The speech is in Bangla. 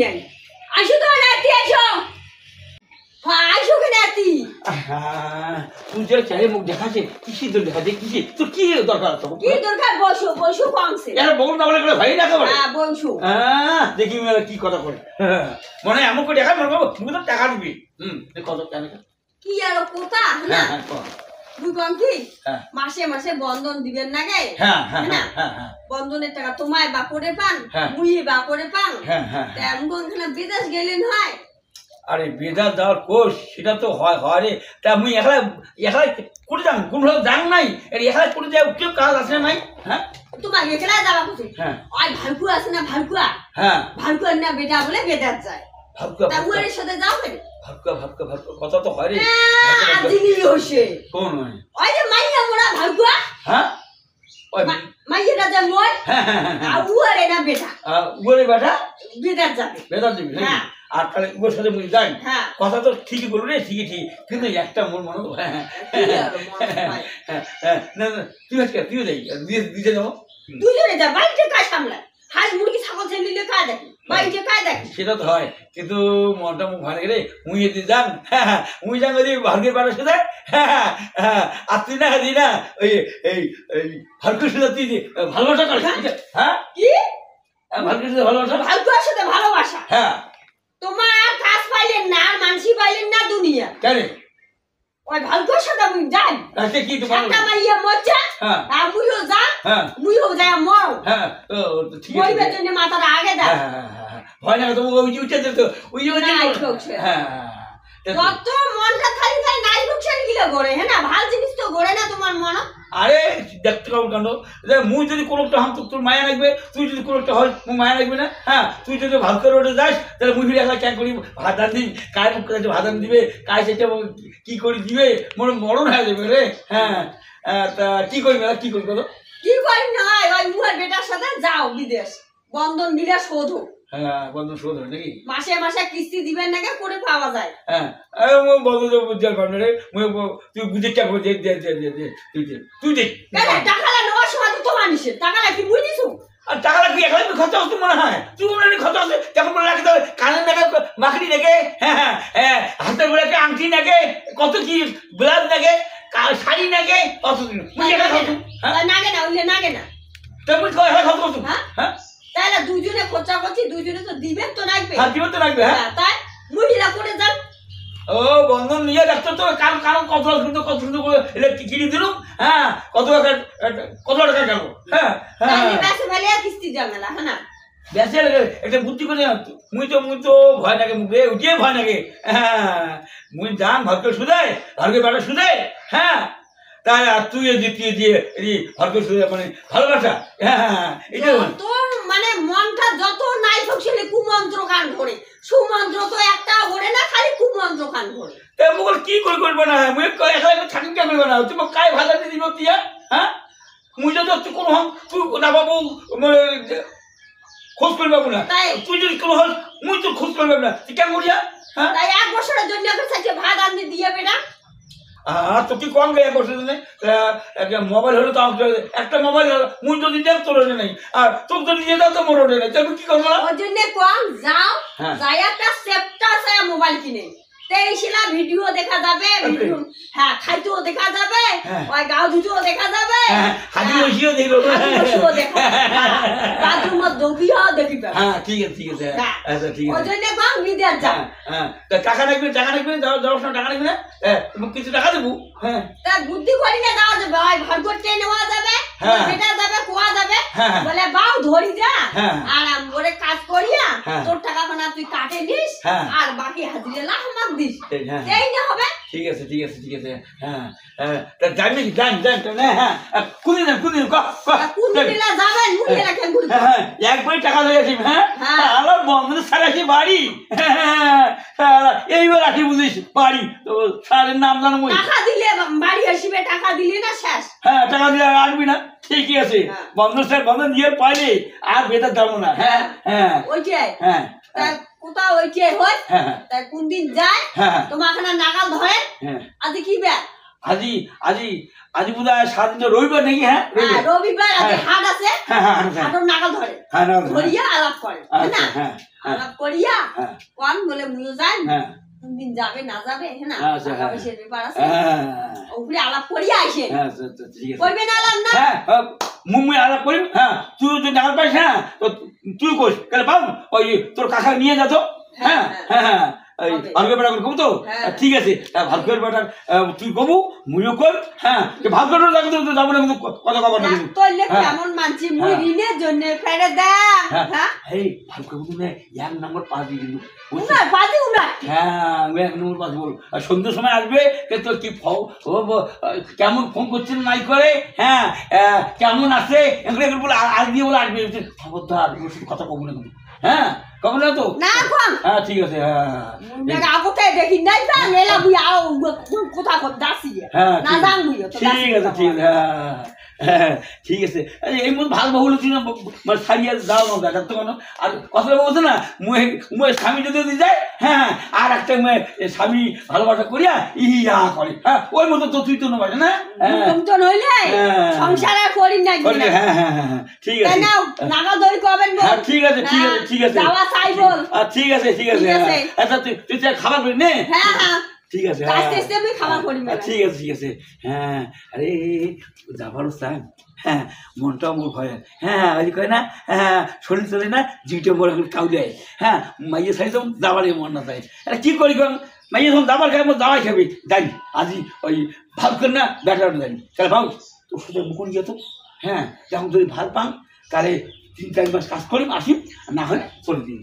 নাই আসো তো নাতি আসো আসো কেন নাতি তুই যে চাই মুখ দেখাচ্ছে কিসি তোর দেখাচ্ছে কিসি তোর কি দরকার তো কি দরকার বসো বসো কমছে এর বল না বলে ভাই না খবর হ্যাঁ বসো দেখি মেলা কি কথা করে মনে এমন করে দেখা মনে তুমি তো টাকা দিবি কত টাকা কি আর কথা না তুই কম কি মাসে মাসে বন্ধন দিবেন না গে বন্ধনের টাকা তোমায় বাপরে পান মুই বাপরে পান এমন বিদেশ গেলেন হয় আরে বেদার যাওয়ার কোর্স সেটা তো হয় হয় রে তা মুই একলা একলা করে যান কোন জান নাই একলা করে যাও কেউ কাজ আছে নাই হ্যাঁ তোমার একলা যাওয়া কিছু ওই ভালকুয়া আছে না ভালকুয়া ভালকুয়া না বেটা বলে বেদার যায় ভালকুয়া তা ওর সাথে যাও কেন ভালকুয়া কথা তো হয় রে দিলি হইছে কোন হয় ওই যে মাইয়া মোরা ভালকুয়া ওই মাইয়া রাজা মই আর ওরে না বেটা ওরে বেটা বেদার যাবে হ্যাঁ আর তাহলে ওর সাথে মুই যাই কথা তো ঠিকই বলবো রে ঠিকই ঠিক কিন্তু একটা মোর মনে না তুই আজকে তুইও যাই দিতে যাবো দুজনে যা বাড়িতে কাজ সামলায় হাঁস মুরগি ছাগল ছেলে কাজ দেখি বাড়িতে কাজ দেখি সেটা তো হয় কিন্তু মনটা মুখ ভালো রে মুই যদি যান মুই যান যদি ভাগ্যের বাড়ার সাথে আর তুই না দিই না ওই এই ভাগ্যের সাথে তুই ভালোবাসা করিস হ্যাঁ কি ভাগ্যের সাথে ভালোবাসা ভাগ্যের সাথে ভালোবাসা হ্যাঁ তোমার কাজ পাইলেন না আর মানসি পাইলেন না দুনিয়া কেন ওই ভাগ্যের সাথে মুই যাই আচ্ছা কি তোমার একটা মাইয়া মরছে আর মুইও যান মুইও যাই মর হ্যাঁ ঠিক আছে ওই বেতনে মাথাটা আগে দাও ভয় না তো ওই উঠে যেত ওই হ্যাঁ কত মনটা খালি খালি নাই বুকছেন গিলা গড়ে হ্যাঁ না ভালো জিনিস তো গড়ে না তোমার মন আরে দেখতে কেমন কাণ্ড মুই যদি কোনোটা হাম তোর মায়া লাগবে তুই যদি কোনোটা হয় মুই মায়া লাগবে না হ্যাঁ তুই যদি ভালকে রোডে যাস তাহলে মুই ফিরে একলা ক্যান করি ভাত রান দিবি কায় মুখ কাছে ভাত রান দিবে কায় সেটা কি করে দিবে মরণ হয়ে যাবে রে হ্যাঁ তা কি করবি কি করবি বলো কি করি না ওই মুয়ের বেটার সাথে যাও বিদেশ বন্ধন দিলে শোধ হোক হ্যাঁ বন্ধন শোধ হয় নাকি মাসে মাসে কিস্তি দিবেন নাকি করে পাওয়া যায় হ্যাঁ বন্ধন বুঝতে পারবে রে তুই বুঝে কে করে তুই দে টাকা নেওয়ার সময় তো তোমার নিষেধ টাকা কি বুঝ দিছো আর টাকা লাগবে এখন খরচা হচ্ছে মনে হয় তুই মনে খরচা হচ্ছে তখন মনে রাখতে হবে কানের নাকে মাখড়ি নাকে হ্যাঁ হাতের গোড়াকে আংটি নাকে কত কি ব্লাউজ নাকে শাড়ি নাকে কত নাগে না উল্লে নাগে না তুমি হ্যাঁ তাহলে দুজনে খরচা করছি দুজনে তো দিবেন তো লাগবে হ্যাঁ দিবেন তো লাগবে হ্যাঁ তাই মুড়িরা করে যান ও বন্ধন নিয়ে ডাক্তার তো কারণ কত সুন্দর করে কিনে দিলাম হ্যাঁ কত টাকা গেল হ্যাঁ কিস্তি জানালা হ্যাঁ না বেঁচে একটা বুদ্ধি করে মুই তো ভয় লাগে মুখে উঠিয়ে ভয় লাগে হ্যাঁ মুই যান ভাগ্য সুদায় ভাগ্য বেটা সুদায় হ্যাঁ তাই আর তুই দিয়ে ভাগ্য সুদায় মানে ভালোবাসা হ্যাঁ এটা তোর মানে মনটা যত নাই ছেলে কুমন্ত্র কান ধরে সুমন্ত্র তো একটা ঘরে না খালি কুমন্ত্র কান ধরে মুখ কি করবে না মুই থাকি কে করবে না তুমি কায় ভাষা দিয়ে দিব তুই হ্যাঁ মুই যদি তুই কোনো তুই না বাবু খোঁজ করবে না তুই যদি কোনো হল মুই তো খোঁজ করবে না তুই কেমন করিয়া হ্যাঁ তাই এক বছরের জন্য ভাত আনতে দিয়ে বেটা তো কি কম গে এক বছরের জন্য একটা মোবাইল হলো তো একটা মোবাইল হলো মুই যদি দেখ তোর নেই আর তোর যদি নিয়ে যাও তো মোর ওঠে নেই তুমি কি করবো ওই জন্য কম যাও যাই একটা সেপ্টা মোবাইল কিনে তেইশিলা ভিডিও দেখা যাবে ভিডিও হ্যাঁ খাইতেও দেখা যাবে ওই গাও ধুতেও দেখা যাবে হাজি বসিও দেখবো বাথরুমত দৌড়িও দেখিবে হ্যাঁ ঠিক আছে আচ্ছা ঠিক আছে ওই জন্য কম বিদেশ যাও হ্যাঁ টাকা লাগবে যাওয়ার সময় টাকা লাগবে না তুমি কিছু টাকা দেবো হ্যাঁ তা বুদ্ধি করি না যাওয়া যাবে ওই ঘর করতে নেওয়া যাবে বেটা যাবে কোয়া যাবে বলে বাউ ধরি যা আর আমরে কাজ করিয়া তোর টাকা খানা তুই কাটে নিস আর বাকি হাজিরে লাখ মাক দিস এই না হবে ঠিক আছে হ্যাঁ তা যাই নাকি যান হ্যাঁ কোনদিন কোনদিন যাবেন মুখে রাখেন হ্যাঁ একবারই টাকা লয়ে আসি হ্যাঁ আমার বন্ধু সারাছি বাড়ি এইবার আসি বুঝিস বাড়ি তো সারের নাম জানো মই টাকা দিলে বাড়ি আসবে টাকা দিলে না শেষ হ্যাঁ টাকা দিলে আসবি না ঠিকই আছে বন্ধু স্যার বন্ধু দিয়ে পাইলে আর বেতার যাবো না হ্যাঁ ওইটাই হ্যাঁ কোথাও ওইটাই হয় তাই কোনদিন যায় তোমার এখানে নাগাল ধরে আজ কি বে আজি আজি আজি বোধ হয় সারাদিন রবিবার নাকি? হ্যাঁ রবিবার আজকে হাট আছে, হাটর নাগাল ধরে ধরিয়া আলাপ করে না, আলাপ করিয়া কোন বলে মুইও যাই দিন যাবে না যাবে, হ্যাঁ অফিসের ব্যাপার আছে ওপরে আলাপ করিয়া আইসে করবে না আলাপ না? হ্যাঁ মুই আলাপ করি। হ্যাঁ তুই যদি নাগাল পাইস, হ্যাঁ তুই কইস তাহলে পাব ওই তোর কাকা নিয়ে যা তো। হ্যাঁ হ্যাঁ হ্যাঁ ভালকে বেটা কবু তো, ঠিক আছে ভালকে বেটা তুই কবু মুইও কর। হ্যাঁ ভালকে যাবো না কিন্তু কথা কব না কেমন মানছি মুই ঋণের জন্য ফেরে দাম। হ্যাঁ এই ভালকে বলু না এক নম্বর পাস দিয়ে কিন্তু উনার পাজি উনার। হ্যাঁ আমি এক নম্বর পাস বল। আর সন্ধ্যের সময় আসবে তোর কি কেমন ফোন করছেন নাই করে, হ্যাঁ কেমন আছে এগুলো এগুলো বলে আজ দিয়ে বলে আসবে খবরদার কথা কব না কিন্তু। হ্যাঁ কব না তো? না কম। হ্যাঁ ঠিক আছে। হ্যাঁ আগতে দেখি নাই তা নেলা বুই আও কথা কব দাসি না জান বুইও তো। ঠিক আছে ঠিক আছে। হ্যাঁ ঠিক আছে। এই মতো ভালো বহুল ছিল মানে ছাড়িয়ে যাও না দেখার তো কোনো। আর কথা বলছে না মুয়ে স্বামী যদি যায়, হ্যাঁ আর একটা মেয়ে স্বামী ভালোবাসা করিয়া ইয়া করে, হ্যাঁ ওই মতো তো তুই তো নবাসে না তো নইলে সংসারে করি না। হ্যাঁ হ্যাঁ হ্যাঁ ঠিক আছে নাও নাগা ধরি কবেন বল। হ্যাঁ ঠিক আছে ঠিক আছে ঠিক আছে যাওয়া চাই বল। ঠিক আছে ঠিক আছে। আচ্ছা তুই খাবার করি নে। হ্যাঁ হ্যাঁ ঠিক আছে খাবার করি। ঠিক আছে ঠিক আছে। হ্যাঁ আরে যাবার স্যার, হ্যাঁ মনটাও মোর ভয়। হ্যাঁ ওই কয় না, হ্যাঁ শরীর চলে না জিউটা মোর এখন কাউলে। হ্যাঁ মাইয়ে সাইজ যাবারই মন না চাই। আরে কি করি কম মাইয়ে যখন যাবার খাই আমার দাওয়াই খাবি যাই আজি ওই ভাল কর না ব্যাটার যাই তাহলে ভাব তোর সোজা মুকুন যেত। হ্যাঁ যখন যদি ভাল পান তাহলে 3-4 মাস কাজ করি আসি, না হয় চলে দিন।